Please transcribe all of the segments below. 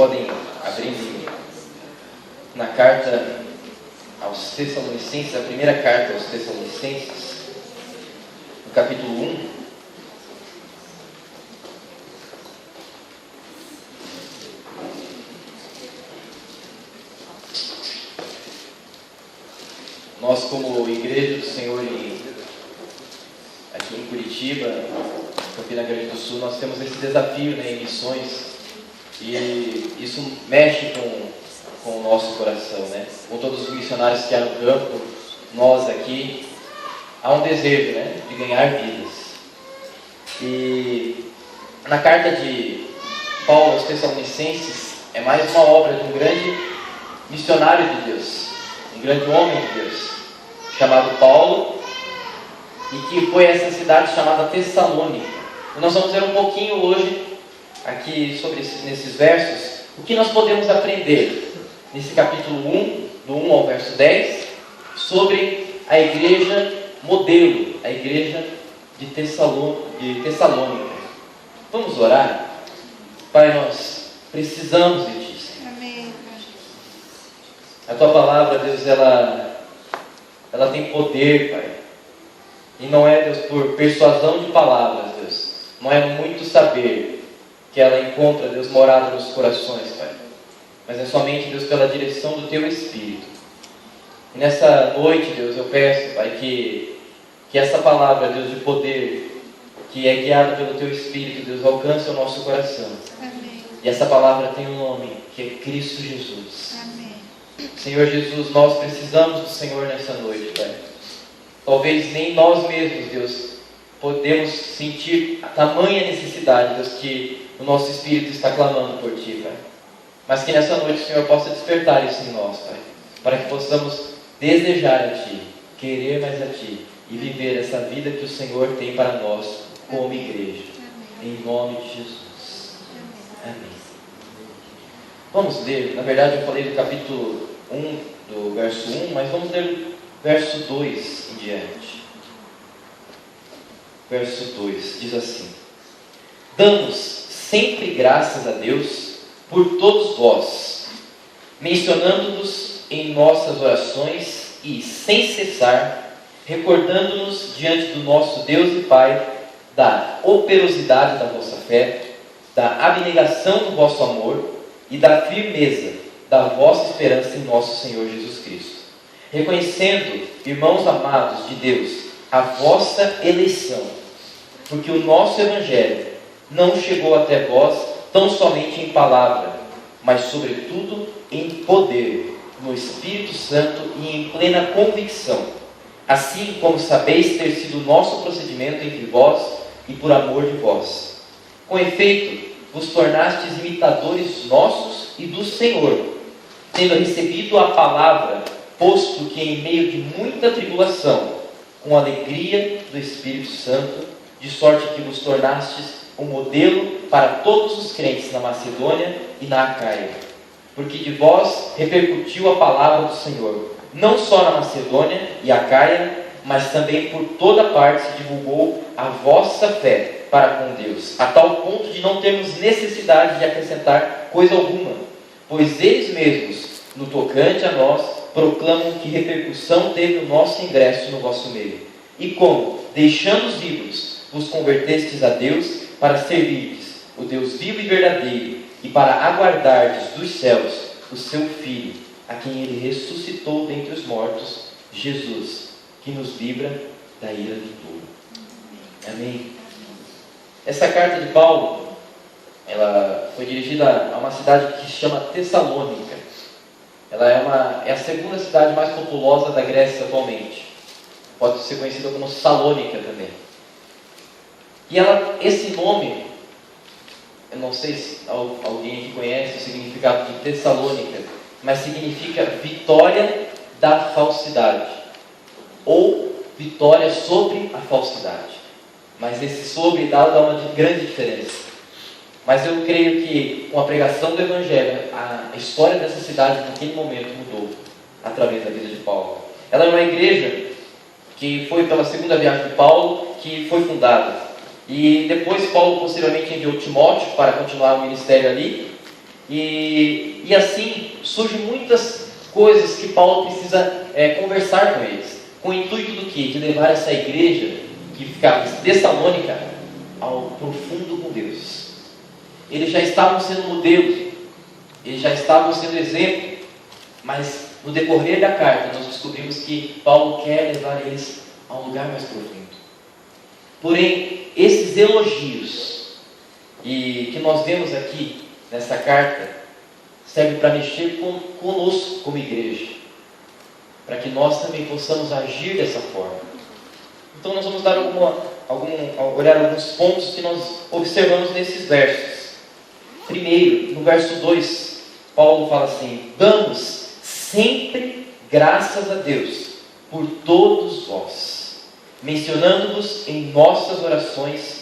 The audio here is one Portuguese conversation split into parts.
Podem abrir na carta aos Tessalonicenses, a primeira carta aos Tessalonicenses, no capítulo 1. Nós, como Igreja do Senhor aqui em Curitiba, Campina Grande do Sul, nós temos esse desafio em missões, e isso mexe com o nosso coração, com todos os missionários que há no campo. Nós aqui, há um desejo de ganhar vidas. E na carta de Paulo aos Tessalonicenses, é mais uma obra de um grande missionário de Deus, um grande homem de Deus, chamado Paulo, e que foi a essa cidade chamada Tessalônica. E nós vamos ver um pouquinho hoje, aqui nesses versos, o que nós podemos aprender nesse capítulo 1, do 1 ao verso 10, sobre a igreja modelo, a igreja de Tessalônica. Vamos orar? Pai, nós precisamos de Ti, Senhor. Amém. A Tua palavra, Deus, ela tem poder, Pai. E não é, Deus, por persuasão de palavras, Deus. Não é muito saber que ela encontra, Deus, morada nos corações, Pai. Mas é somente, Deus, pela direção do Teu Espírito. E nessa noite, Deus, eu peço, Pai, que essa palavra, Deus, de poder, que é guiada pelo Teu Espírito, Deus, alcance o nosso coração. Amém. E essa palavra tem um nome, que é Cristo Jesus. Amém. Senhor Jesus, nós precisamos do Senhor nessa noite, Pai. Talvez nem nós mesmos, Deus, podemos sentir a tamanha necessidade, Deus, que o nosso Espírito está clamando por Ti, Pai. Mas que nessa noite o Senhor possa despertar isso em nós, Pai, para que possamos desejar a Ti, querer mais a Ti e viver essa vida que o Senhor tem para nós como igreja. Amém. Em nome de Jesus. Amém. Vamos ler, na verdade eu falei do capítulo 1, do verso 1, mas vamos ler o verso 2 em diante. Verso 2 diz assim: Damos sempre graças a Deus por todos vós, mencionando-nos em nossas orações e, sem cessar, recordando-nos diante do nosso Deus e Pai da operosidade da vossa fé, da abnegação do vosso amor e da firmeza da vossa esperança em nosso Senhor Jesus Cristo. Reconhecendo, irmãos amados de Deus, a vossa eleição, porque o nosso Evangelho não chegou até vós tão somente em palavra, mas sobretudo em poder, no Espírito Santo e em plena convicção, assim como sabeis ter sido o nosso procedimento entre vós e por amor de vós. Com efeito, vos tornastes imitadores nossos e do Senhor, tendo recebido a palavra, posto que em meio de muita tribulação, com alegria do Espírito Santo, de sorte que vos tornastes um modelo para todos os crentes na Macedônia e na Acaia. Porque de vós repercutiu a palavra do Senhor, não só na Macedônia e Acaia, mas também por toda parte se divulgou a vossa fé para com Deus, a tal ponto de não termos necessidade de acrescentar coisa alguma, pois eles mesmos, no tocante a nós, proclamam que repercussão teve o nosso ingresso no vosso meio, e como, deixando os ídolos, vos convertestes a Deus para servirdes o Deus vivo e verdadeiro, e para aguardardes dos céus o seu Filho, a quem Ele ressuscitou dentre os mortos, Jesus, que nos livra da ira do fogo. Amém. Essa carta de Paulo, ela foi dirigida a uma cidade que se chama Tessalônica. Ela é a segunda cidade mais populosa da Grécia atualmente. Pode ser conhecida como Salônica também. E esse nome, eu não sei se alguém aqui conhece o significado de Tessalônica, mas significa vitória da falsidade, ou vitória sobre a falsidade. Mas esse sobre dá uma grande diferença. Mas eu creio que com a pregação do Evangelho, a história dessa cidade naquele momento mudou, através da vida de Paulo. Ela é uma igreja que foi pela segunda viagem de Paulo que foi fundada. E depois Paulo posteriormente enviou Timóteo para continuar o ministério ali. E assim surgem muitas coisas que Paulo precisa conversar com eles, com o intuito do quê? De levar essa igreja que ficava em Tessalônica ao profundo com Deus. Eles já estavam sendo modelo, eles já estavam sendo exemplo, mas no decorrer da carta nós descobrimos que Paulo quer levar eles a um lugar mais profundo. Porém, esses elogios que nós vemos aqui nessa carta servem para mexer conosco como igreja, para que nós também possamos agir dessa forma. Então nós vamos dar olhar alguns pontos que nós observamos nesses versos. Primeiro, no verso 2, Paulo fala assim: damos sempre graças a Deus por todos vós, mencionando-vos em nossas orações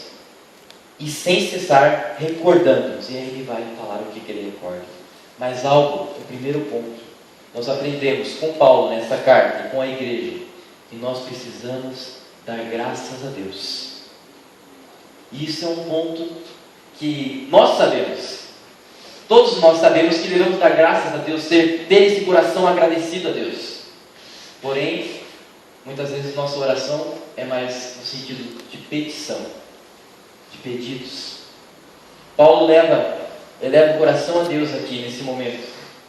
e sem cessar recordando-nos. E aí ele vai falar o que ele recorda. Mas algo, o primeiro ponto, nós aprendemos com Paulo nessa carta e com a igreja, que nós precisamos dar graças a Deus. E isso é um ponto que nós sabemos. Todos nós sabemos que devemos dar graças a Deus, ter esse coração agradecido a Deus. Porém, muitas vezes nossa oração é mais no sentido de petição, de pedidos. Paulo eleva o coração a Deus aqui nesse momento,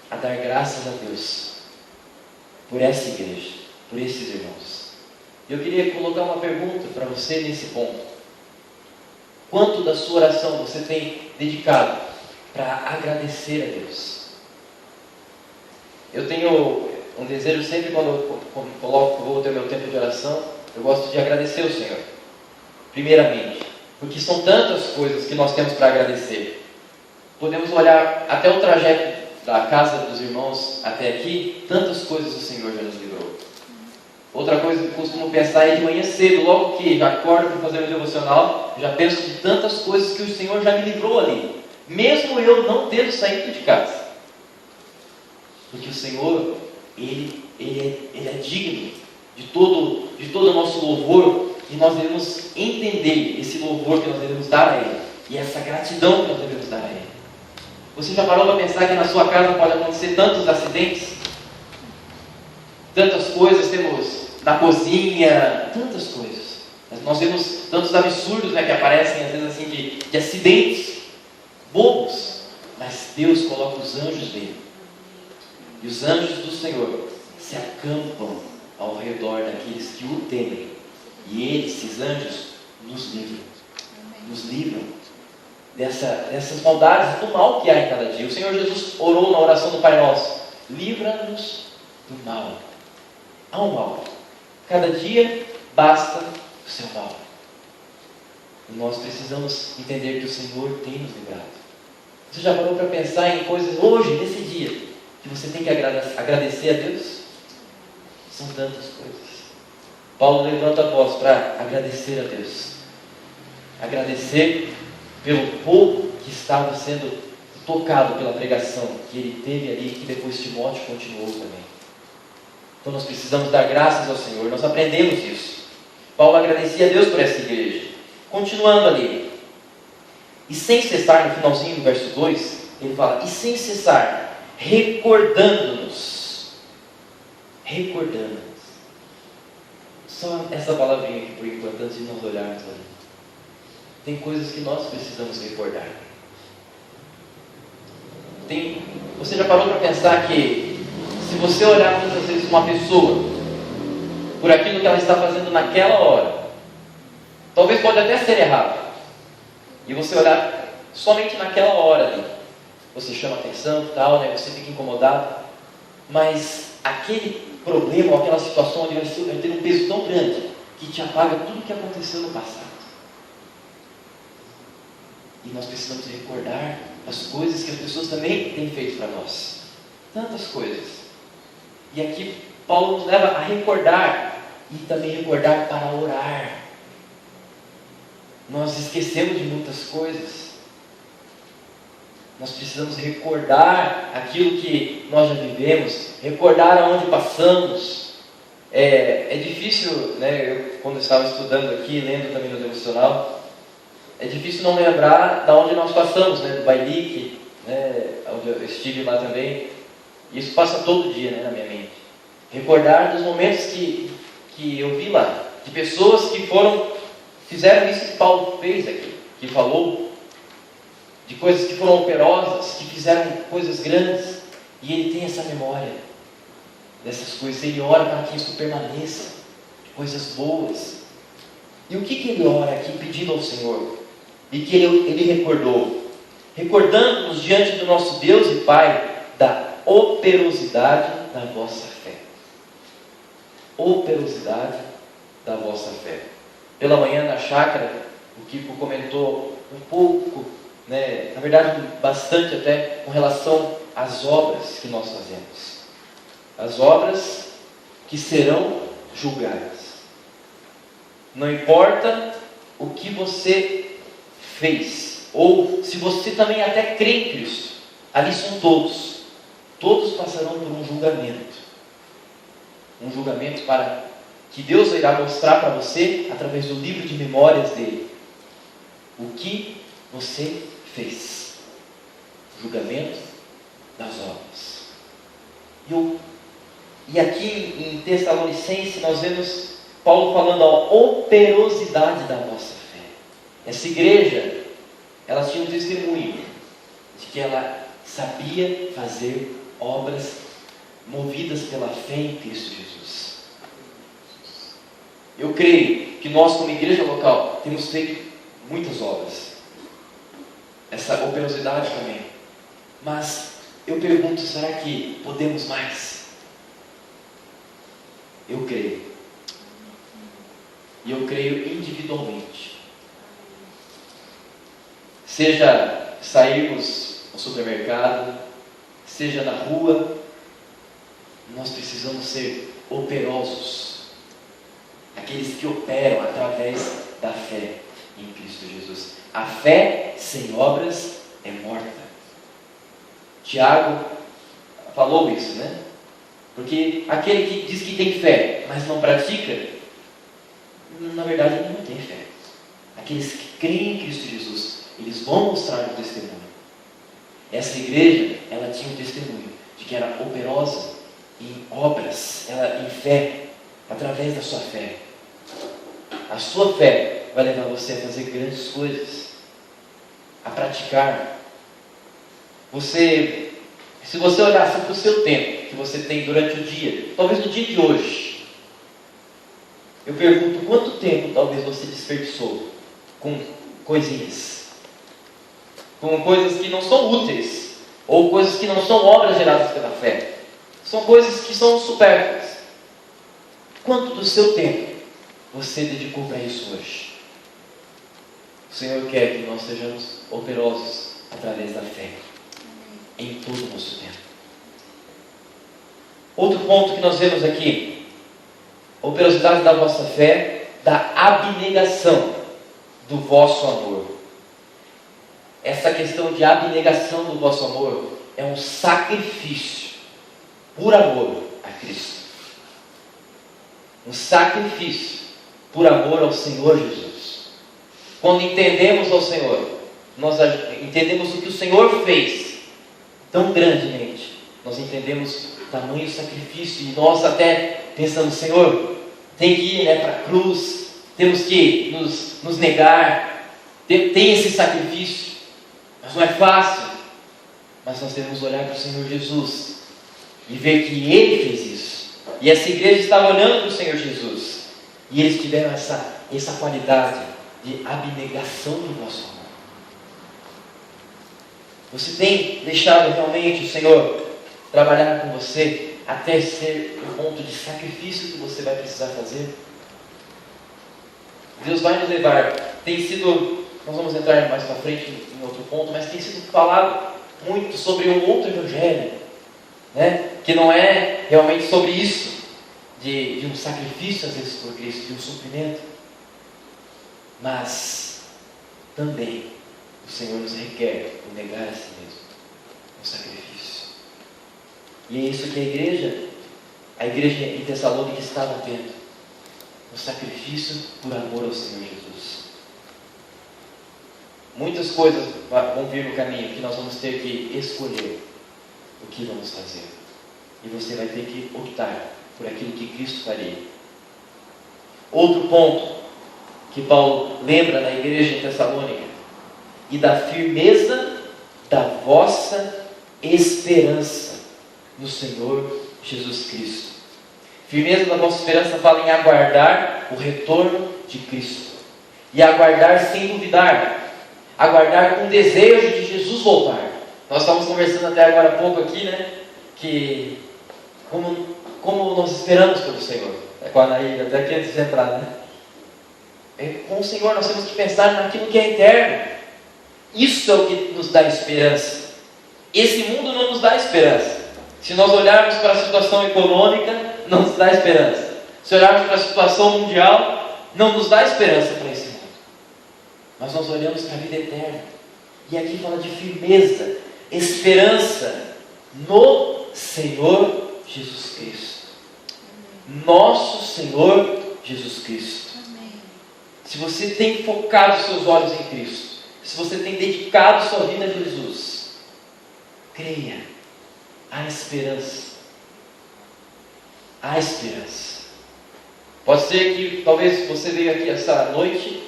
a dar graças a Deus por essa igreja, por esses irmãos. Eu queria colocar uma pergunta para você nesse ponto. Quanto da sua oração você tem dedicado para agradecer a Deus? Eu tenho um desejo sempre, quando eu vou ter meu tempo de oração, eu gosto de agradecer ao Senhor, primeiramente, porque são tantas coisas que nós temos para agradecer. Podemos olhar até o trajeto da casa dos irmãos até aqui, tantas coisas o Senhor já nos livrou. Outra coisa que costumo pensar é de manhã cedo, logo que já acordo para fazer meu devocional, já penso de tantas coisas que o Senhor já me livrou ali, mesmo eu não tendo saído de casa. Porque o Senhor, Ele é digno de todo o nosso louvor, e nós devemos entender esse louvor que nós devemos dar a Ele, e essa gratidão que nós devemos dar a Ele. Você já parou para pensar que na sua casa pode acontecer tantos acidentes? Tantas coisas, temos na cozinha, tantas coisas. Nós vemos tantos absurdos, que aparecem às vezes assim de acidentes bobos, mas Deus coloca os anjos dele, e os anjos do Senhor se acampam ao redor daqueles que o temem, e esses anjos nos livram dessas maldades, do mal que há em cada dia. O Senhor Jesus orou na oração do Pai Nosso: livra-nos do mal. Há um mal, cada dia basta o seu mal, e nós precisamos entender que o Senhor tem nos livrado. Você já parou para pensar em coisas hoje, nesse dia, que você tem que agradecer a Deus? São tantas coisas. Paulo levanta a voz para agradecer a Deus, agradecer pelo povo que estava sendo tocado pela pregação que ele teve ali, que depois Timóteo continuou também. Então nós precisamos dar graças ao Senhor. Nós aprendemos isso. Paulo agradecia a Deus por essa igreja. Continuando ali, e sem cessar, no finalzinho do verso 2, ele fala: e sem cessar, recordando-nos. Só essa palavrinha aqui por enquanto, antes de nós olharmos ali. Tem coisas que nós precisamos recordar. Você já parou para pensar que se você olhar muitas vezes uma pessoa por aquilo que ela está fazendo naquela hora, talvez pode até ser errado, e você olhar somente naquela hora ali, você chama atenção e tal, você fica incomodado, mas aquele problema ou aquela situação ali vai ter um peso tão grande que te apaga tudo o que aconteceu no passado. E nós precisamos recordar as coisas que as pessoas também têm feito para nós. Tantas coisas. E aqui Paulo nos leva a recordar, e também recordar para orar. Nós esquecemos de muitas coisas. Nós precisamos recordar aquilo que nós já vivemos, recordar aonde passamos. É difícil, eu, quando eu estava estudando aqui, lendo também no devocional, é difícil não lembrar de onde nós passamos, do Bailique, né, onde eu estive lá também, e isso passa todo dia, né, na minha mente. Recordar dos momentos que eu vi lá, de pessoas que fizeram isso que Paulo fez aqui, que falou, de coisas que foram operosas, que fizeram coisas grandes, e ele tem essa memória dessas coisas. Ele ora para que isso permaneça, coisas boas. E o que ele ora aqui pedindo ao Senhor? E que ele recordou, recordando-nos diante do nosso Deus e Pai da operosidade da vossa fé. Operosidade da vossa fé. Pela manhã na chácara, o Kiko comentou um pouco, né, na verdade bastante até, com relação às obras que nós fazemos. As obras que serão julgadas. Não importa o que você fez, ou se você também até crê em Cristo, ali são todos. Todos passarão por um julgamento. Um julgamento que Deus irá mostrar para você, através do livro de memórias dele, o que você fez. Julgamento das obras. E aqui em Tessalonicenses nós vemos Paulo falando a operosidade da nossa fé. Essa igreja, ela tinha um testemunho de que ela sabia fazer obras movidas pela fé em Cristo Jesus. Eu creio que nós, como igreja local, temos feito muitas obras. Essa operosidade também. Mas eu pergunto, será que podemos mais? Eu creio. E eu creio individualmente. Seja sairmos ao supermercado, seja na rua, nós precisamos ser operosos. Aqueles que operam através da fé em Cristo Jesus. A fé sem obras é morta. Tiago falou isso, né? Porque aquele que diz que tem fé, mas não pratica, na verdade ele não tem fé. Aqueles que creem em Cristo Jesus, eles vão mostrar o testemunho. Essa igreja, ela tinha um testemunho de que era operosa em obras, ela em fé, através da sua fé. A sua fé vai levar você a fazer grandes coisas, a praticar. Se você olhasse para o seu tempo que você tem durante o dia, talvez no dia de hoje, eu pergunto quanto tempo talvez você desperdiçou com coisinhas, com coisas que não são úteis, ou coisas que não são obras geradas pela fé. São coisas que são supérfluas. Quanto do seu tempo você dedicou para isso hoje? O Senhor quer que nós sejamos operosos através da fé, em todo o nosso tempo. Outro ponto que nós vemos aqui, a operosidade da vossa fé, da abnegação do vosso amor. Essa questão de abnegação do vosso amor é um sacrifício por amor a Cristo. Um sacrifício por amor ao Senhor Jesus. Quando entendemos ao Senhor, nós entendemos o que o Senhor fez tão grandemente, nós entendemos o tamanho do sacrifício, e nós até pensamos, Senhor, tem que ir para a cruz, temos que nos negar, tem esse sacrifício, mas não é fácil. Mas nós devemos olhar para o Senhor Jesus e ver que Ele fez isso, e essa igreja estava olhando para o Senhor Jesus, e eles tiveram essa qualidade de abnegação do vosso amor. Você tem deixado realmente o Senhor trabalhar com você até ser um ponto de sacrifício que você vai precisar fazer? Deus vai nos levar. Nós vamos entrar mais para frente em outro ponto, mas tem sido falado muito sobre um outro evangelho, né? Que não é realmente sobre isso, de um sacrifício às vezes por Cristo, de um suprimento, mas também o Senhor nos requer o negar a si mesmo, um sacrifício. E é isso que a igreja em Tessalônica estava tendo, um sacrifício por amor ao Senhor Jesus. muitas coisas vão vir no caminho que nós vamos ter que escolher o que vamos fazer. E você vai ter que optar por aquilo que Cristo faria. Outro ponto que Paulo lembra na igreja em Tessalônica: e da firmeza da vossa esperança no Senhor Jesus Cristo. Firmeza da vossa esperança fala em aguardar o retorno de Cristo. E aguardar sem duvidar. Aguardar com desejo de Jesus voltar. Nós estávamos conversando até agora há pouco aqui, né? Que como nós esperamos pelo Senhor. É com a Anaíra, até aqui antes de entrar, né? Com o Senhor nós temos que pensar naquilo que é eterno. Isso é o que nos dá esperança. Esse mundo não nos dá esperança. Se nós olharmos para a situação econômica, não nos dá esperança. Se olharmos para a situação mundial, não nos dá esperança para esse mundo. Mas nós olhamos para a vida eterna. E aqui fala de firmeza, esperança no Senhor Jesus Cristo. Nosso Senhor Jesus Cristo. Se você tem focado seus olhos em Cristo, se você tem dedicado sua vida a Jesus, creia, há esperança. Há esperança. Pode ser que talvez você veio aqui essa noite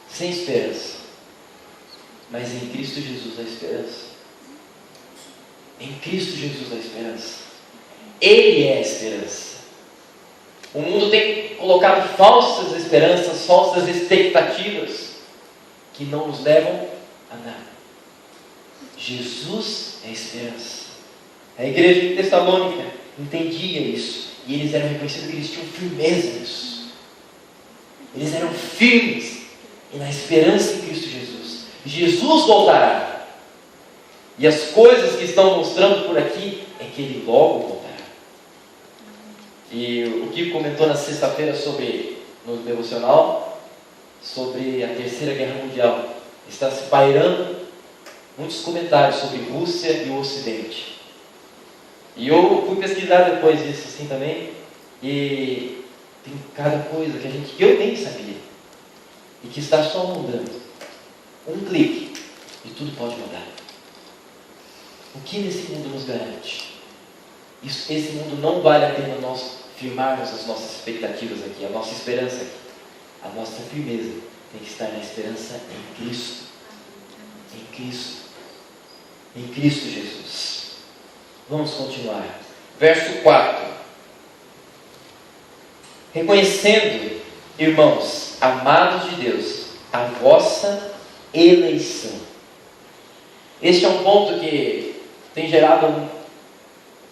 sem esperança, mas em Cristo Jesus há esperança. Em Cristo Jesus há esperança. Ele é a esperança. O mundo tem colocado falsas esperanças, falsas expectativas que não nos levam a nada. Jesus é a esperança. A igreja de Tessalônica entendia isso. E eles eram reconhecidos que eles tinham firmeza nisso. Eles eram firmes e na esperança em Cristo Jesus. Jesus voltará. E as coisas que estão mostrando por aqui é que Ele logo voltará. E o Kiko comentou na sexta-feira no devocional, sobre a Terceira Guerra Mundial. Está se pairando muitos comentários sobre Rússia e o Ocidente. E eu fui pesquisar depois disso assim também, e tem cada coisa que eu nem sabia, e que está só mudando. Um clique, e tudo pode mudar. O que nesse mundo nos garante? Esse mundo não vale a pena nós firmarmos as nossas expectativas aqui, a nossa esperança aqui. A nossa firmeza tem que estar na esperança em Cristo. Em Cristo. Em Cristo Jesus. Vamos continuar. Verso 4. Reconhecendo, irmãos, amados de Deus, a vossa eleição. Este é um ponto que tem gerado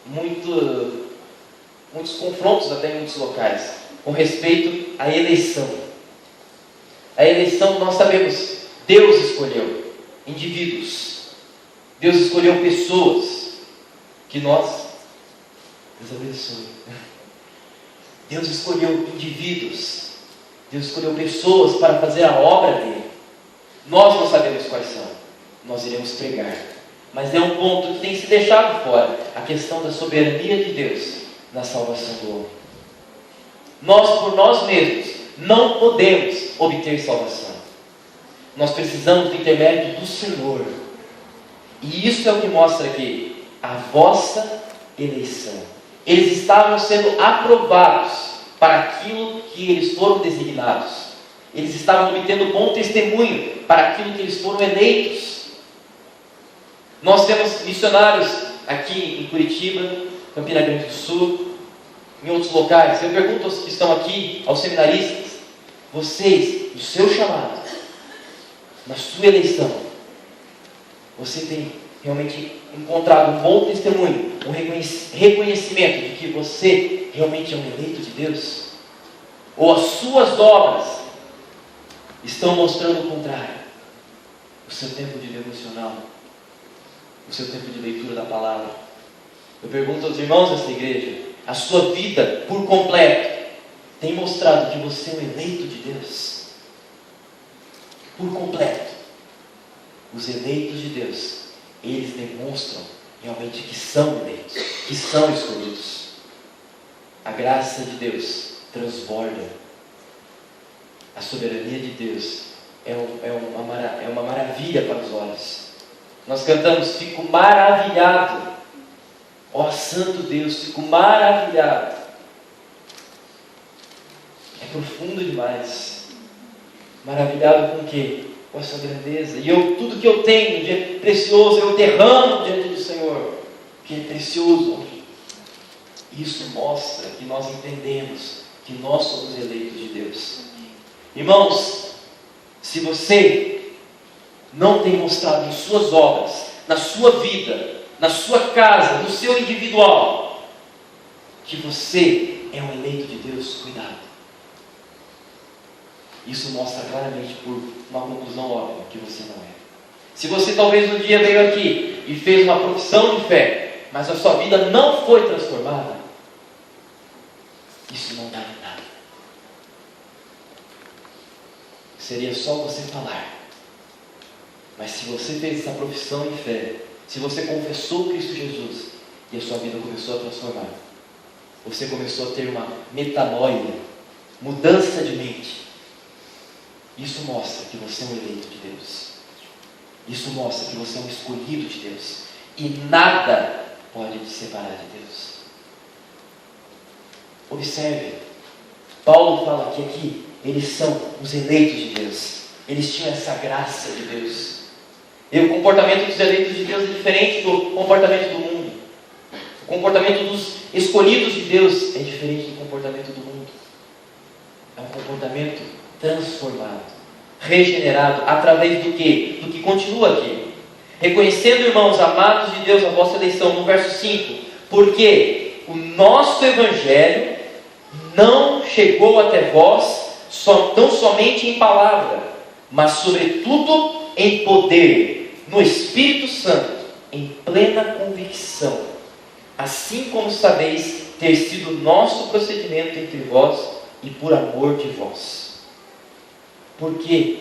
muitos confrontos até em muitos locais, com respeito à eleição. A eleição, nós sabemos, Deus escolheu indivíduos. Deus escolheu pessoas que Deus abençoe. Deus escolheu indivíduos. Deus escolheu pessoas para fazer a obra dele. Nós não sabemos quais são. Nós iremos pregar. Mas é um ponto que tem se deixado fora, a questão da soberania de Deus na salvação do homem. Nós, por nós mesmos, não podemos obter salvação. Nós precisamos do intermédio do Senhor. E isso é o que mostra aqui a vossa eleição. Eles estavam sendo aprovados para aquilo que eles foram designados. Eles estavam obtendo bom testemunho para aquilo que eles foram eleitos. Nós temos missionários aqui em Curitiba, Campina Grande do Sul, em outros locais. Eu pergunto aos que estão aqui, aos seminaristas, vocês, no seu chamado, na sua eleição, você tem realmente encontrado um bom testemunho, um reconhecimento de que você realmente é um eleito de Deus? Ou as suas obras estão mostrando o contrário? O seu tempo de devocional, o seu tempo de leitura da palavra. Eu pergunto aos irmãos desta igreja, a sua vida por completo tem mostrado que você é um eleito de Deus? Por completo. Os eleitos de Deus, eles demonstram realmente que são eleitos, que são escolhidos. A graça de Deus transborda. A soberania de Deus é uma maravilha para os olhos. Nós cantamos, fico maravilhado. Ó Santo Deus, fico maravilhado. É profundo demais. Maravilhado com o quê? Com a sua grandeza. E tudo que eu tenho de precioso, eu derramo diante do Senhor, que é precioso. Isso mostra que nós entendemos que nós somos eleitos de Deus. Irmãos, se você não tem mostrado em suas obras, na sua vida, na sua casa, no seu individual, que você é um eleito de Deus, cuidado. Isso mostra claramente por uma conclusão óbvia que você não é. Se você talvez um dia veio aqui e fez uma profissão de fé, mas a sua vida não foi transformada, isso não dá em nada. Seria só você falar. Mas se você fez essa profissão de fé, se você confessou Cristo Jesus e a sua vida começou a transformar, você começou a ter uma metanoia, mudança de mente, isso mostra que você é um eleito de Deus. Isso mostra que você é um escolhido de Deus. E nada pode te separar de Deus. Observe, Paulo fala que aqui eles são os eleitos de Deus. Eles tinham essa graça de Deus. E o comportamento dos eleitos de Deus é diferente do comportamento do mundo. O comportamento dos escolhidos de Deus é diferente do comportamento do mundo. É um comportamento transformado, regenerado, através do quê? Do que continua aqui. Reconhecendo, irmãos, amados de Deus, a vossa eleição, no verso 5, porque o nosso Evangelho não chegou até vós tão somente em palavra, mas sobretudo em poder, no Espírito Santo, em plena convicção, assim como sabeis ter sido nosso procedimento entre vós e por amor de vós. Por quê?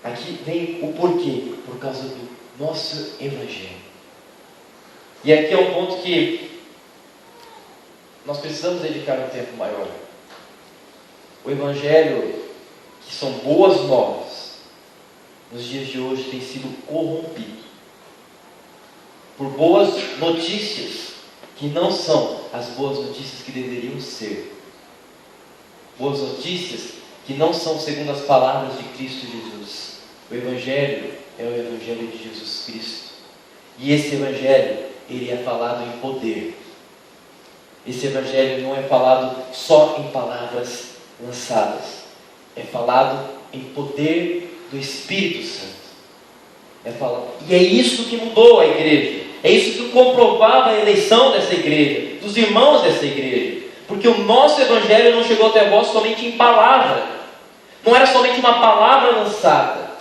Aqui vem o porquê, por causa do nosso Evangelho. E aqui é um ponto que nós precisamos dedicar um tempo maior. O Evangelho, que são boas novas, nos dias de hoje tem sido corrompido por boas notícias que não são as boas notícias que deveriam ser. Boas notícias que não são segundo as palavras de Cristo Jesus. O Evangelho é o Evangelho de Jesus Cristo. E esse Evangelho, ele é falado em poder. Esse Evangelho não é falado só em palavras lançadas. É falado em poder do Espírito Santo. E é isso que mudou a igreja. É isso que comprovava a eleição dessa igreja, dos irmãos dessa igreja. Porque o nosso Evangelho não chegou até vós somente em palavra. Não era somente uma palavra lançada,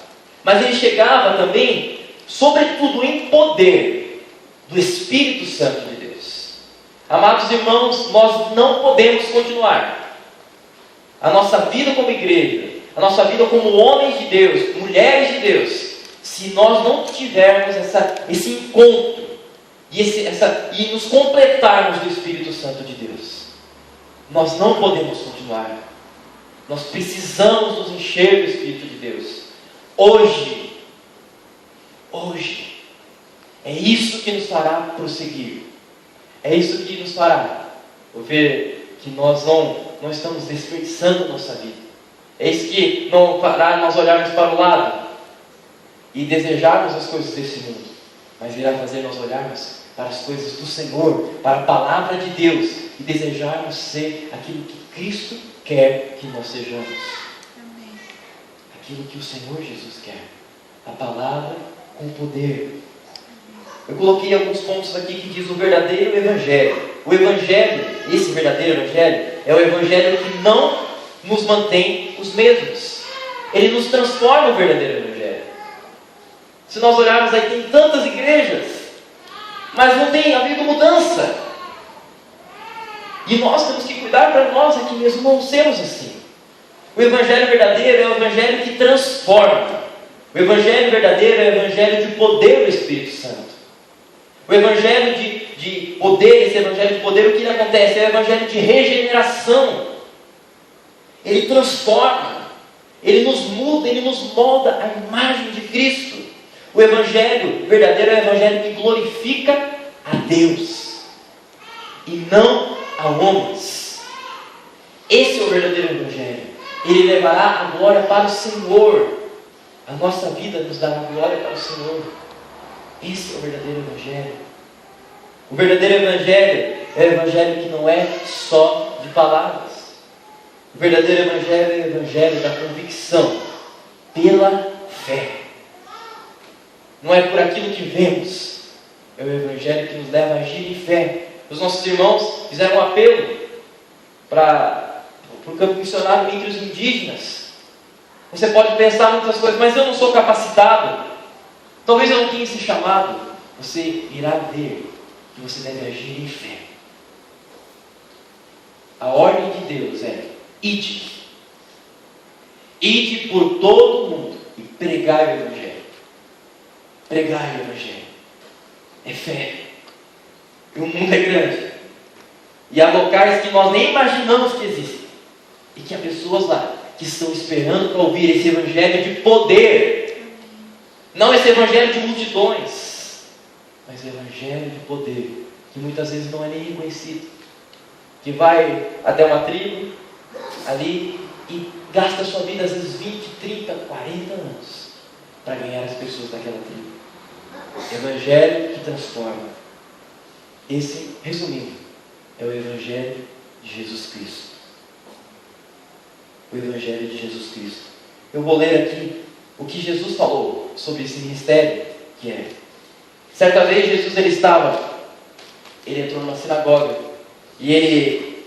mas ele chegava também, sobretudo, em poder do Espírito Santo de Deus. Amados irmãos, nós não podemos continuar a nossa vida como igreja, a nossa vida como homens de Deus, mulheres de Deus, se nós não tivermos esse encontro e nos completarmos do Espírito Santo de Deus. Nós não podemos continuar. Nós precisamos nos encher do Espírito de Deus. Hoje, é isso que nos fará prosseguir. É isso que nos fará ver que nós não estamos desperdiçando a nossa vida. É isso que não fará nós olharmos para o lado e desejarmos as coisas desse mundo, mas irá fazer nós olharmos para as coisas do Senhor, para a palavra de Deus e desejarmos ser aquilo que Cristo quer que nós sejamos. Amém. Aquilo que o Senhor Jesus quer. A palavra com poder. Eu coloquei alguns pontos aqui que diz o verdadeiro Evangelho. O Evangelho, esse verdadeiro Evangelho, é o Evangelho que não nos mantém os mesmos. Ele nos transforma o verdadeiro Evangelho. Se nós olharmos aí, tem tantas igrejas, mas não tem havido mudança. E nós temos que cuidar para nós aqui mesmo não sermos assim. O Evangelho verdadeiro é o Evangelho que transforma. O Evangelho verdadeiro é o Evangelho de poder do Espírito Santo. O Evangelho de poder, esse Evangelho de poder, o que acontece? É o Evangelho de regeneração. Ele transforma. Ele nos muda, Ele nos molda à imagem de Cristo. O Evangelho verdadeiro é o Evangelho que glorifica a Deus e não a homens. Esse é o verdadeiro Evangelho. Ele levará a glória para o Senhor. A nossa vida nos dará glória para o Senhor. Esse é o verdadeiro Evangelho. O verdadeiro Evangelho é o Evangelho que não é só de palavras. O verdadeiro Evangelho é o Evangelho da convicção pela fé. Não é por aquilo que vemos. É o Evangelho que nos leva a agir em fé. Os nossos irmãos fizeram um apelo para o campo missionário entre os indígenas. Você pode pensar muitas coisas, mas eu não sou capacitado. Talvez eu não tenha esse chamado. Você irá ver que você deve agir em fé. A ordem de Deus é: ide. Ide por todo o mundo e pregai o Evangelho. Pregai o Evangelho. É fé. E o mundo é grande. E há locais que nós nem imaginamos que existem. E que há pessoas lá que estão esperando para ouvir esse Evangelho de poder. Não esse Evangelho de multidões, mas o Evangelho de poder, que muitas vezes não é nem reconhecido. Que vai até uma tribo ali e gasta sua vida às vezes 20, 30, 40 anos para ganhar as pessoas daquela tribo. Evangelho que transforma. Esse, resumindo, é o Evangelho de Jesus Cristo. O Evangelho de Jesus Cristo. Eu vou ler aqui o que Jesus falou sobre esse ministério, que é: certa vez Jesus ele entrou numa sinagoga, e ele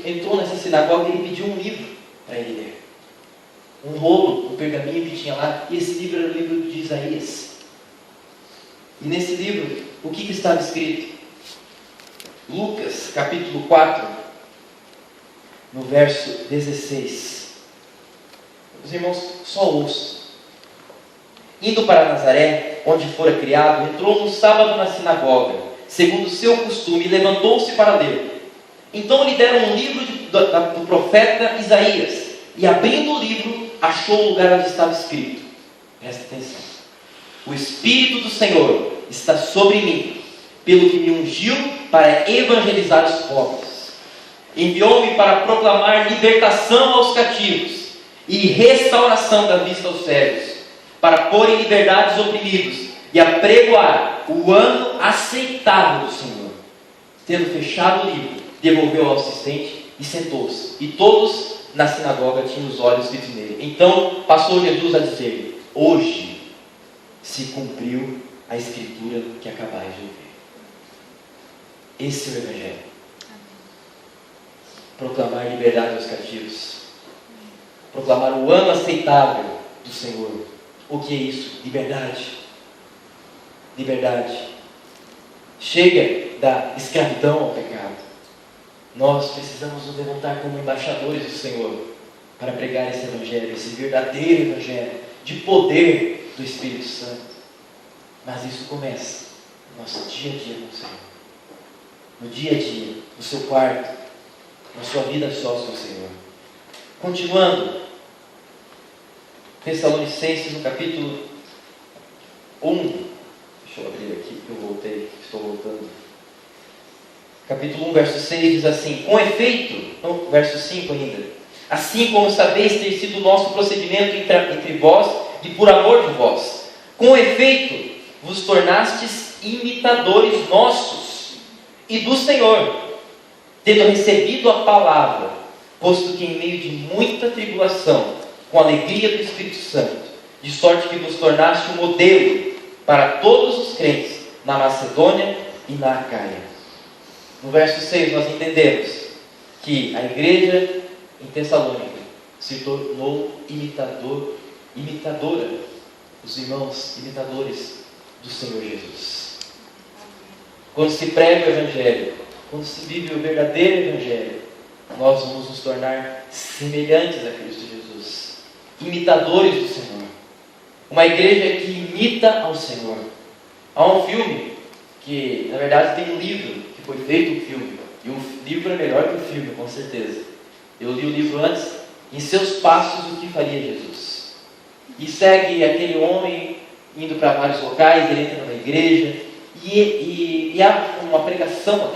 entrou nessa sinagoga e ele pediu um livro para ele ler. Um rolo, um pergaminho que tinha lá, e esse livro era o livro de Isaías. E nesse livro, o que estava escrito? Lucas, capítulo 4, no verso 16. Os irmãos, só ouçam. Indo para Nazaré, onde fora criado, entrou no sábado na sinagoga, segundo o seu costume, e levantou-se para ler. Então lhe deram um livro do profeta Isaías, e abrindo o livro, achou o lugar onde estava escrito. Presta atenção. O Espírito do Senhor está sobre mim, pelo que me ungiu para evangelizar os pobres. Enviou-me para proclamar libertação aos cativos e restauração da vista aos cegos, para pôr em liberdade os oprimidos e apregoar o ano aceitável do Senhor. Tendo fechado o livro, devolveu ao assistente e sentou-se. E todos na sinagoga tinham os olhos fitos nele. Então passou Jesus a dizer: hoje se cumpriu a escritura que acabais de ouvir. Esse é o Evangelho. Proclamar liberdade aos cativos. Proclamar o ano aceitável do Senhor. O que é isso? Liberdade. Liberdade. Chega da escravidão ao pecado. Nós precisamos nos levantar como embaixadores do Senhor para pregar esse Evangelho, esse verdadeiro Evangelho de poder do Espírito Santo. Mas isso começa no nosso dia a dia com o Senhor. No dia a dia, no seu quarto, na sua vida sós com o Senhor. Continuando, Tessalonicenses no capítulo 1. Deixa eu abrir aqui que eu voltei, estou voltando. Capítulo 1, verso 6 diz assim: com efeito, não, verso 5 ainda, assim como sabeis ter sido o nosso procedimento entre vós e por amor de vós, com efeito vos tornastes imitadores nossos e do Senhor, tendo recebido a palavra, posto que em meio de muita tribulação, com a alegria do Espírito Santo, de sorte que vos tornaste um modelo para todos os crentes na Macedônia e na Acaia. No verso 6 nós entendemos que a igreja em Tessalônica se tornou imitadora, os irmãos imitadores do Senhor Jesus. Quando se prega o Evangelho, quando se vive o verdadeiro Evangelho, nós vamos nos tornar semelhantes a Cristo Jesus, imitadores do Senhor. Uma igreja que imita ao Senhor. Há um filme que, na verdade, tem um livro que foi feito um filme, e o livro é melhor que o filme, com certeza. Eu li o livro antes em seus passos o que faria Jesus. E segue aquele homem indo para vários locais, ele entra numa igreja, e há uma pregação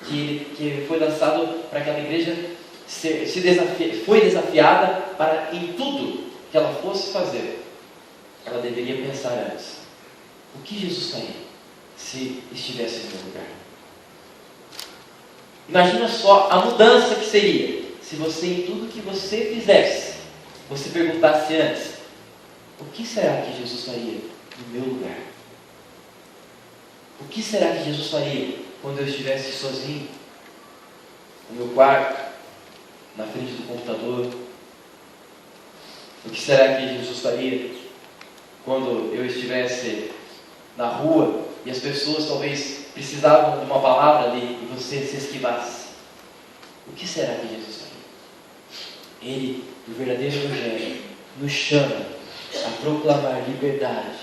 ali, que foi lançado para aquela igreja, foi desafiada para, em tudo que ela fosse fazer, ela deveria pensar antes: o que Jesus faria se estivesse no meu lugar? Imagina só a mudança que seria se você, em tudo que você fizesse, você perguntasse antes: o que será que Jesus faria no meu lugar? O que será que Jesus faria quando eu estivesse sozinho, no meu quarto, na frente do computador? O que será que Jesus faria quando eu estivesse na rua e as pessoas talvez precisavam de uma palavra ali e você se esquivasse? O que será que Jesus faria? Ele, o verdadeiro Evangelho, nos chama a proclamar liberdade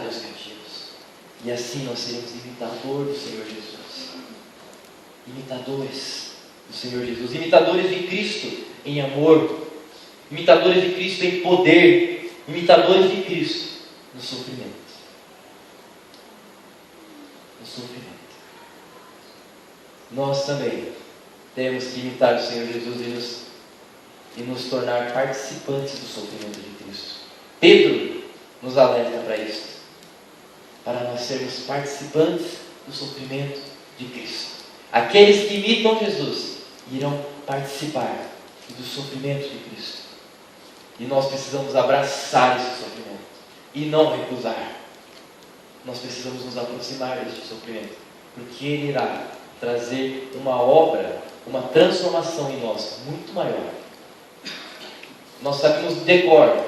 aos cativos. E assim nós seremos imitadores do Senhor Jesus. Imitadores do Senhor Jesus. Imitadores de Cristo em amor. Imitadores de Cristo em poder. Imitadores de Cristo no sofrimento. No sofrimento. Nós também temos que imitar o Senhor Jesus e nos tornar participantes do sofrimento de Cristo. Pedro nos alerta para isso, para nós sermos participantes do sofrimento de Cristo. Aqueles que imitam Jesus irão participar do sofrimento de Cristo. E nós precisamos abraçar esse sofrimento e não recusar. Nós precisamos nos aproximar deste sofrimento, porque ele irá trazer uma obra, uma transformação em nós muito maior. Nós sabemos de decor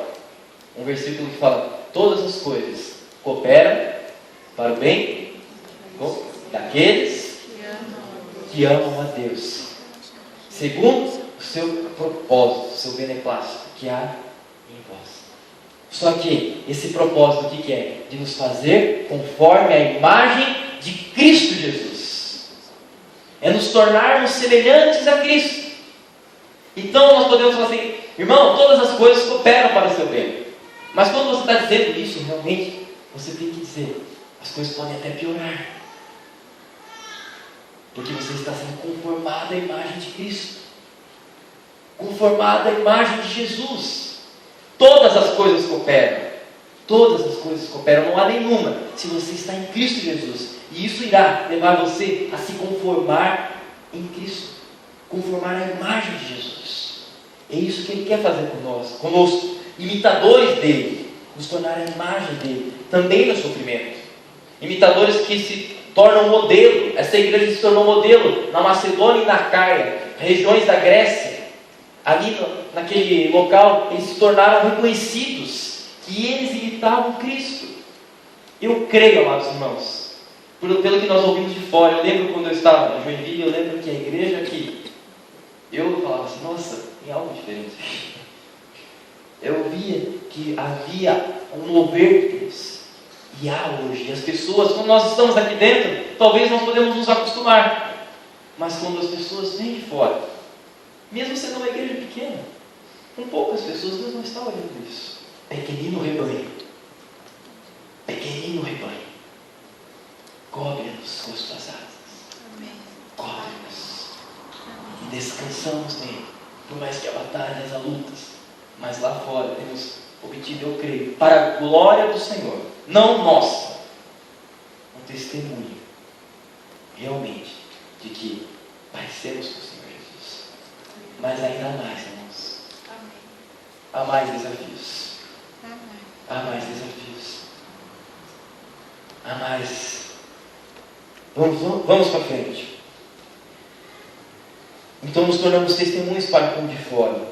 um versículo que fala: todas as coisas cooperam para o bem daqueles que amam a Deus, segundo o seu propósito, o seu beneplácito que há em vós. Só que esse propósito, o que é? De nos fazer conforme a imagem de Cristo Jesus. É nos tornarmos semelhantes a Cristo. Então nós podemos falar assim: irmão, todas as coisas cooperam para o seu bem. Mas quando você está dizendo isso, realmente, você tem que dizer: as coisas podem até piorar, porque você está sendo conformado à imagem de Cristo, conformado à imagem de Jesus. Todas as coisas cooperam. Todas as coisas cooperam, não há nenhuma, se você está em Cristo Jesus. E isso irá levar você a se conformar em Cristo, conformar à imagem de Jesus. É isso que Ele quer fazer conosco, imitadores dEle, nos tornar a imagem dEle, também no sofrimento. Imitadores que se tornam modelo. Essa igreja se tornou modelo na Macedônia e na Caia, regiões da Grécia. Ali naquele local, eles se tornaram reconhecidos, que eles imitavam Cristo. Eu creio, amados irmãos, pelo que nós ouvimos de fora. Eu lembro quando eu estava em Joinville, eu lembro que a igreja aqui, eu falava assim: nossa, tem algo diferente. Eu via que havia um mover de Deus. E há hoje. As pessoas, quando nós estamos aqui dentro, talvez nós podemos nos acostumar. Mas quando as pessoas vêm de fora, mesmo sendo uma igreja pequena, com poucas pessoas, Deus não está olhando isso. Pequenino rebanho. Pequenino rebanho. Cobre-nos com as tuas asas. Cobre-nos. E descansamos nele. Por mais que há batalhas, há lutas. Mas lá fora temos obtido, eu creio, para a glória do Senhor, não nossa, um testemunho realmente de que parecemos com o Senhor Jesus. Mas ainda há mais, irmãos. Há mais desafios. Há mais desafios. Há mais. Vamos para frente. Então nos tornamos testemunhos para o de fora.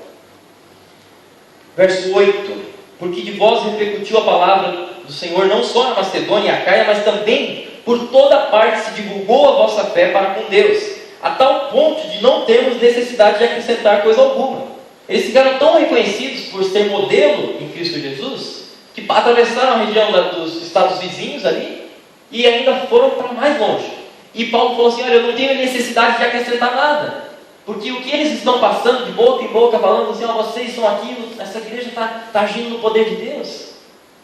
Verso 8: porque de vós repercutiu a palavra do Senhor não só na Macedônia e Acaia, mas também por toda parte se divulgou a vossa fé para com Deus, a tal ponto de não termos necessidade de acrescentar coisa alguma. Eles ficaram tão reconhecidos por ser modelo em Cristo Jesus, que atravessaram a região dos estados vizinhos ali, e ainda foram para mais longe. E Paulo falou assim: olha, eu não tenho necessidade de acrescentar nada, Porque o que eles estão passando de boca em boca, falando assim, vocês são aquilo, essa igreja está agindo no poder de Deus,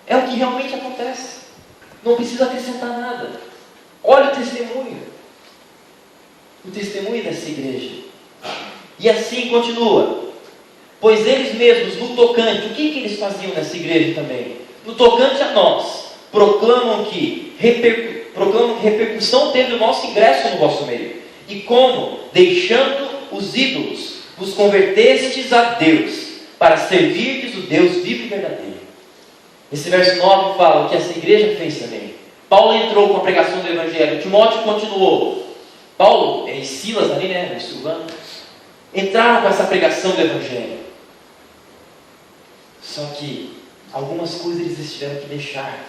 é o que realmente acontece. Não precisa acrescentar nada. Olha o testemunho dessa igreja. E assim continua. Pois eles mesmos, no tocante, o que eles faziam nessa igreja também? No tocante a nós, proclamam que repercussão teve o nosso ingresso no vosso meio. E como, deixando os ídolos, vos convertestes a Deus, para servirdes o Deus vivo e verdadeiro. Esse verso 9 fala o que essa igreja fez também. Paulo entrou com a pregação do Evangelho, Timóteo continuou. Paulo e Silas ali, né, Silvano, entraram com essa pregação do Evangelho. Só que algumas coisas eles tiveram que deixar.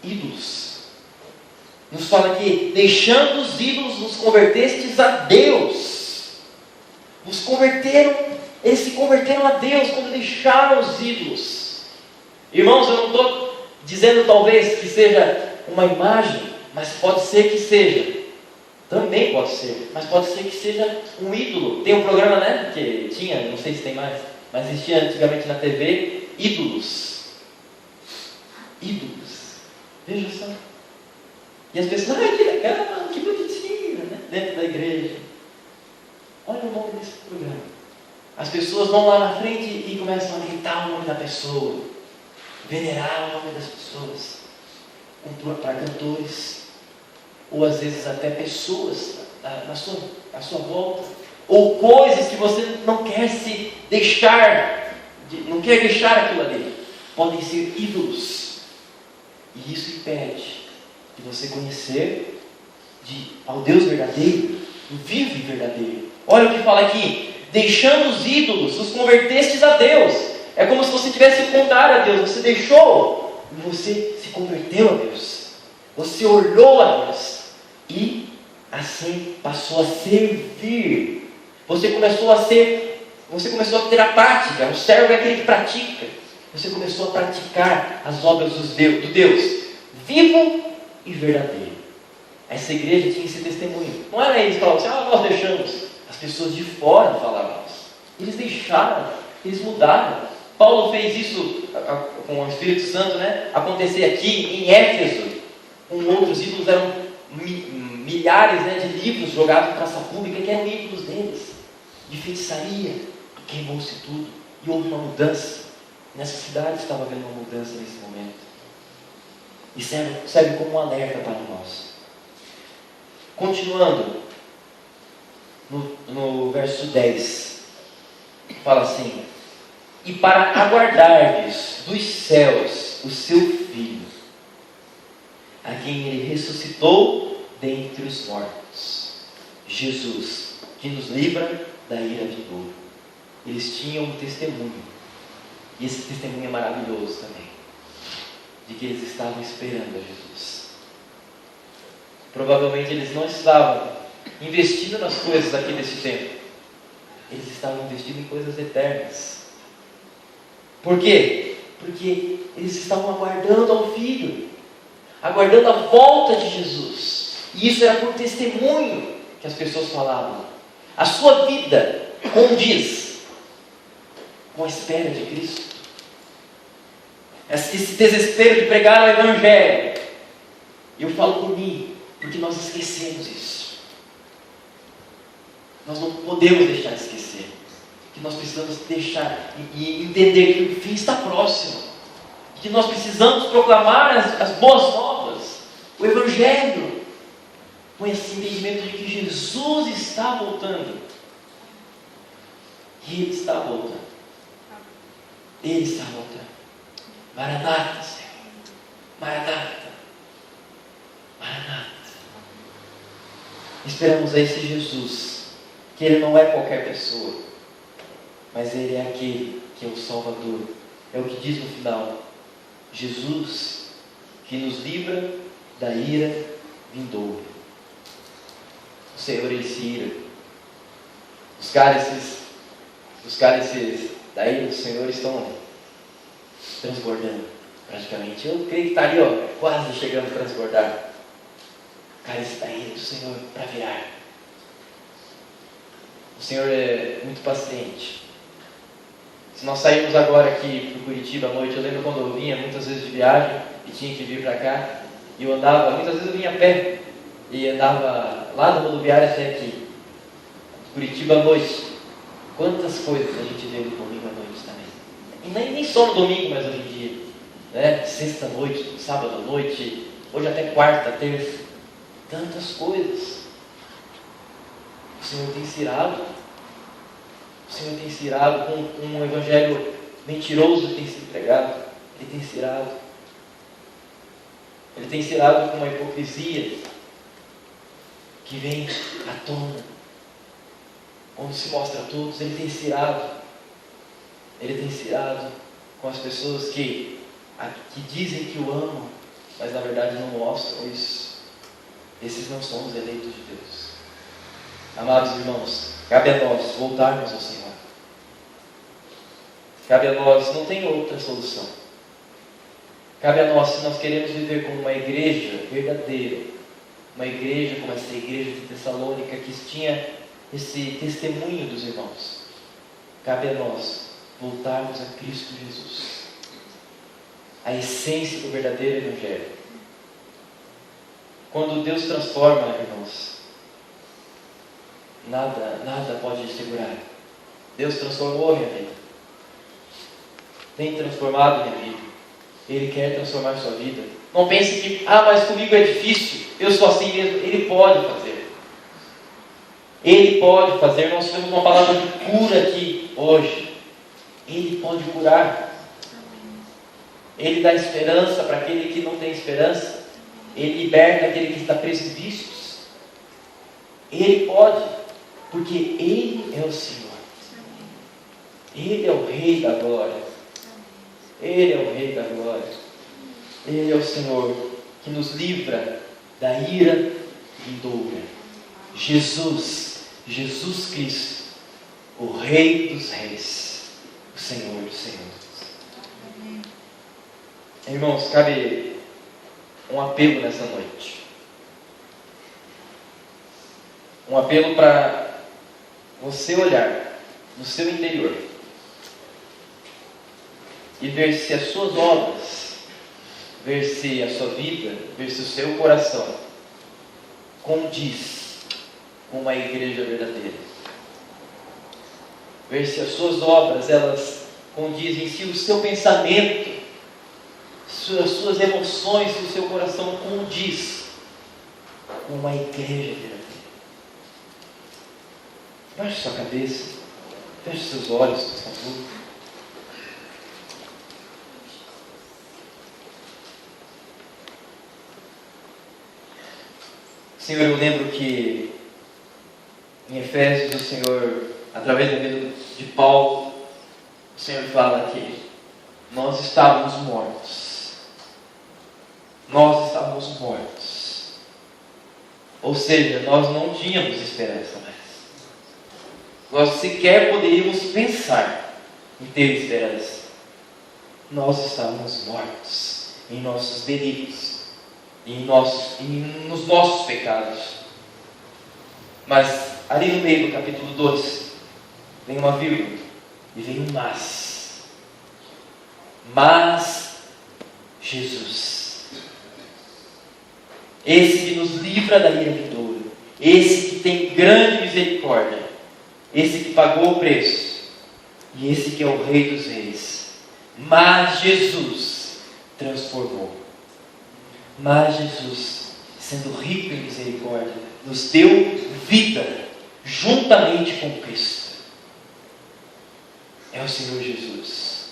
Ídolos. Nos fala aqui, deixando os ídolos, vos convertestes a Deus. Eles se converteram a Deus quando deixaram os ídolos. Irmãos, eu não estou dizendo talvez que seja uma imagem, mas pode ser que seja. Também pode ser, mas pode ser que seja um ídolo. Tem um programa, né, que tinha, não sei se tem mais, mas existia antigamente na TV, ídolos. Veja só. E as pessoas, que legal, que bonitinho, né? Dentro da igreja. Olha o nome desse programa. As pessoas vão lá na frente e começam a gritar o nome da pessoa, venerar o nome das pessoas, para cantores, ou às vezes até pessoas à sua volta, ou coisas que você não quer se deixar, não quer deixar aquilo ali. Podem ser ídolos. E isso impede de você conhecer ao Deus verdadeiro, o vivo e verdadeiro. Olha o que fala aqui: deixando os ídolos, os convertestes a Deus. É como se você tivesse o contrário a Deus. Você deixou e você se converteu a Deus. Você olhou a Deus e assim passou a servir. Você começou a ter a prática. O servo é aquele que pratica. Você começou a praticar as obras do Deus vivo e verdadeiro. Essa igreja tinha esse testemunho. Não era eles que falavam assim, nós deixamos. As pessoas de fora falavam isso. Eles deixaram, eles mudaram. Paulo fez isso com o Espírito Santo, né? Acontecer aqui em Éfeso, com outros ídolos, eram milhares, né, de livros jogados em praça pública, que eram ídolos deles, de feitiçaria. Queimou-se tudo e houve uma mudança. Nessa cidade estava havendo uma mudança nesse momento. E serve como um alerta para nós. Continuando, no verso 10, fala assim: e para aguardardes dos céus o seu Filho, a quem ele ressuscitou dentre os mortos, Jesus, que nos livra da ira vindoura. Eles tinham um testemunho. E esse testemunho é maravilhoso também, de que eles estavam esperando a Jesus. Provavelmente eles não estavam investindo nas coisas aqui desse tempo. Eles estavam investindo em coisas eternas. Por quê? Porque eles estavam aguardando ao Filho, aguardando a volta de Jesus. E isso era por testemunho que as pessoas falavam. A sua vida condiz com a espera de Cristo. Esse desespero de pregar o Evangelho. E eu falo por mim, porque nós esquecemos isso. Nós não podemos deixar de esquecer. Que nós precisamos deixar e entender que o fim está próximo. Que nós precisamos proclamar as boas novas, o Evangelho, com esse entendimento de que Jesus está voltando. E Ele está voltando. Ele está voltando. Maranata, Senhor. Maranata. Maranata. Esperamos a esse Jesus, que Ele não é qualquer pessoa, mas Ele é aquele que é o Salvador. É o que diz no final: Jesus, que nos livra da ira vindoura. O Senhor, Ele se ira. Os cálices da ira do Senhor estão transbordando, praticamente. Eu creio que está ali, quase chegando a transbordar. O cálice da ira do Senhor para virar. O Senhor é muito paciente. Se nós saímos agora aqui para Curitiba à noite, eu lembro quando eu vinha muitas vezes de viagem e tinha que vir para cá, e eu andava, muitas vezes eu vinha a pé, e andava lá da rodoviária até aqui, Curitiba à noite. Quantas coisas a gente vê no domingo à noite também. E nem só no domingo, mas hoje em dia, né? Sexta noite, sábado à noite, hoje até quarta, terça. Tantas coisas. O Senhor tem se irado. O Senhor tem se irado com um evangelho mentiroso que tem sido pregado. Ele tem se irado. Ele tem se irado com uma hipocrisia que vem à tona, onde se mostra a todos. Ele tem se irado. Ele tem se irado com as pessoas que dizem que o amam, mas na verdade não mostram isso. Esses não são os eleitos de Deus. Amados irmãos, cabe a nós voltarmos ao Senhor. Cabe a nós, não tem outra solução. Cabe a nós, se nós queremos viver como uma igreja verdadeira, uma igreja como essa igreja de Tessalônica, que tinha esse testemunho dos irmãos, cabe a nós voltarmos a Cristo Jesus, a essência do verdadeiro evangelho. Quando Deus transforma, irmãos, nada pode segurar. Deus transformou a minha vida, tem transformado a minha vida. Ele quer transformar a sua vida. Não pense que, mas comigo é difícil, eu sou assim mesmo. Ele pode fazer. Ele pode fazer. Nós temos uma palavra de cura aqui hoje. Ele pode curar. Ele dá esperança para aquele que não tem esperança. Ele liberta aquele que está preso em vícios. Ele pode, porque Ele é o Senhor. Ele é o Rei da glória. Ele é o Rei da glória. Ele é o Senhor que nos livra da ira vindoura. Jesus Cristo, o Rei dos reis, o Senhor dos senhores. Irmãos, cabe um apelo nessa noite. Um apelo para você olhar no seu interior e ver se as suas obras, ver se a sua vida, ver se o seu coração condiz com uma igreja verdadeira. Ver se as suas obras, elas condizem, se o seu pensamento, as suas emoções, se o seu coração condiz com uma igreja verdadeira. Baixe sua cabeça, feche seus olhos, por favor. Senhor, eu lembro que em Efésios o Senhor, através da vida de Paulo, o Senhor fala que nós estávamos mortos. Nós estávamos mortos. Ou seja, nós não tínhamos esperança mais. Nós sequer poderíamos pensar em ter esperança. Nós estávamos mortos em nossos delitos, nos nossos pecados. Mas ali no meio do capítulo 2 vem uma vírgula e vem um mas. Mas Jesus, esse que nos livra da ira vindoura, esse que tem grande misericórdia, esse que pagou o preço, e esse que é o Rei dos reis, mas Jesus transformou. Mas Jesus, sendo rico em misericórdia, nos deu vida juntamente com Cristo. É o Senhor Jesus.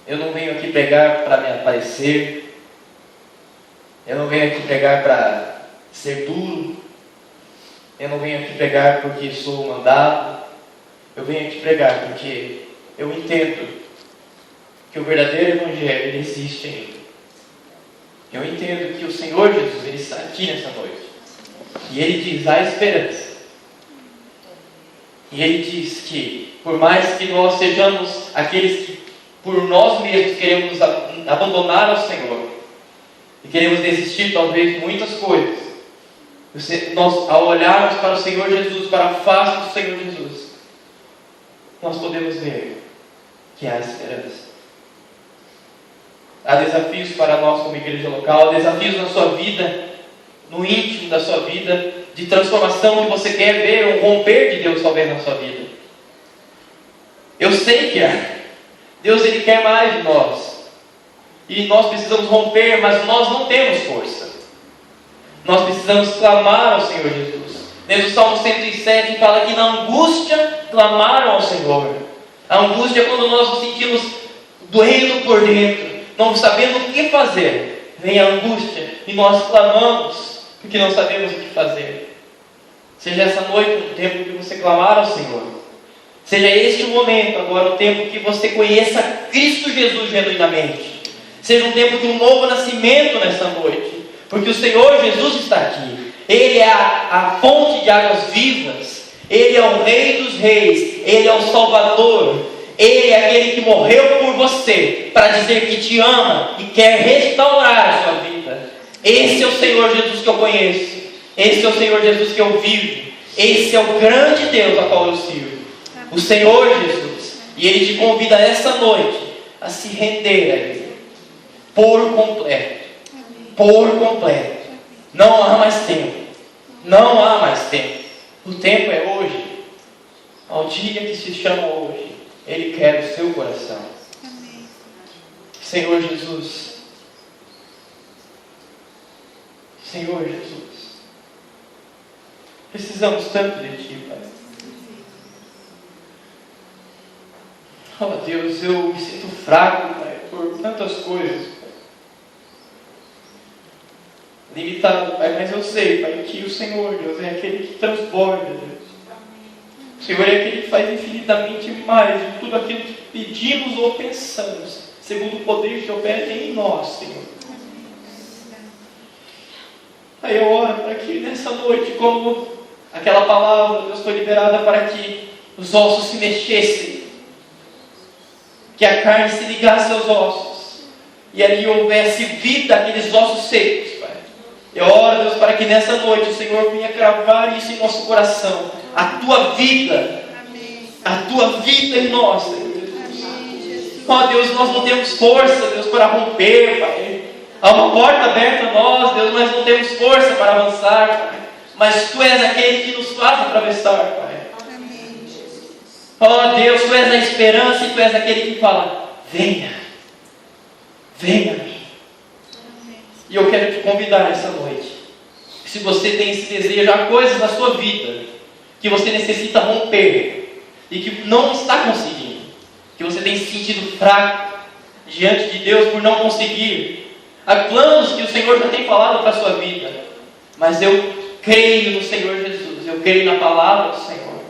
Eu não venho aqui pregar para me aparecer. Eu não venho aqui pregar para ser duro. Eu não venho aqui pregar porque sou mandado. Eu venho aqui pregar porque eu entendo que o verdadeiro Evangelho ele existe ainda. Eu entendo que o Senhor Jesus ele está aqui nessa noite. E Ele diz: há esperança. E Ele diz que por mais que nós sejamos aqueles que por nós mesmos queremos nos abandonar ao Senhor e queremos desistir talvez de muitas coisas, Nós, ao olharmos para o Senhor Jesus, para a face do Senhor Jesus, nós podemos ver que há esperança. Há desafios para nós como igreja local, há desafios na sua vida, no íntimo da sua vida, de transformação que você quer ver, um romper de Deus talvez na sua vida. Eu sei que há. Deus, Ele quer mais de nós. E nós precisamos romper, mas nós não temos força. Nós precisamos clamar ao Senhor Jesus. Desde o Salmo 107 fala que na angústia clamaram ao Senhor. A angústia é quando nós nos sentimos doendo por dentro, não sabendo o que fazer. Vem a angústia e nós clamamos, porque não sabemos o que fazer. Seja essa noite um tempo que você clamar ao Senhor. Seja este o momento, agora o tempo que você conheça Cristo Jesus genuinamente. Seja um tempo de um novo nascimento nessa noite. Porque o Senhor Jesus está aqui. Ele é a fonte de águas vivas. Ele é o Rei dos Reis. Ele é o Salvador. Ele é aquele que morreu por você, para dizer que te ama e quer restaurar a sua vida. Esse é o Senhor Jesus que eu conheço. Esse é o Senhor Jesus que eu vivo. Esse é o grande Deus a qual eu sirvo. O Senhor Jesus. E Ele te convida nessa noite a se render a Ele por completo. Por completo. Não há mais tempo. Não há mais tempo. O tempo é hoje. Ao dia que se chama hoje. Ele quer o seu coração. Amém. Senhor Jesus. Senhor Jesus. Precisamos tanto de Ti, Pai. Oh Deus, eu me sinto fraco, Pai, por tantas coisas. Limitado, Pai, mas eu sei, Pai, que o Senhor, Deus, é aquele que transborda, Deus. O Senhor é aquele que faz infinitamente mais de tudo aquilo que pedimos ou pensamos, segundo o poder que opera em nós, Senhor. Aí eu oro para que nessa noite, como aquela palavra, Deus, foi liberada para que os ossos se mexessem, que a carne se ligasse aos ossos, e ali houvesse vida àqueles ossos secos, Pai. Eu oro, Deus, para que nessa noite o Senhor venha cravar isso em nosso coração. A Tua vida. Amém. A Tua vida em nós, Senhor. Ó Deus, nós não temos força, Deus, para romper, Pai. Há uma porta aberta a nós, Deus, mas não temos força para avançar, Pai. Mas Tu és aquele que nos faz atravessar, Pai. Amém. Ó Deus, Tu és a esperança e Tu és aquele que fala: venha. Venha a mim. E eu quero te convidar essa noite. Se você tem esse desejo, há coisas na sua vida que você necessita romper e que não está conseguindo, que você tem se sentido fraco diante de Deus por não conseguir. Há planos que o Senhor já tem falado para a sua vida, mas eu creio no Senhor Jesus, eu creio na palavra do Senhor.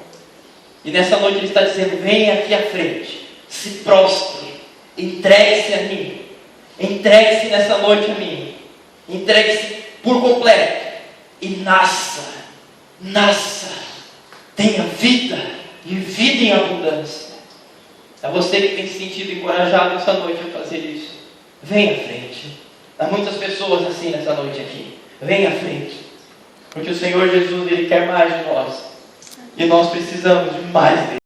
E nessa noite Ele está dizendo: venha aqui à frente, se prostre, entregue-se a mim, entregue-se nessa noite a mim. Entregue-se por completo e nasça, tenha vida e vida em abundância. É você que tem se sentido encorajado essa noite a fazer isso. Venha à frente. Há muitas pessoas assim nessa noite aqui. Venha à frente, porque o Senhor Jesus, Ele quer mais de nós e nós precisamos de mais dele.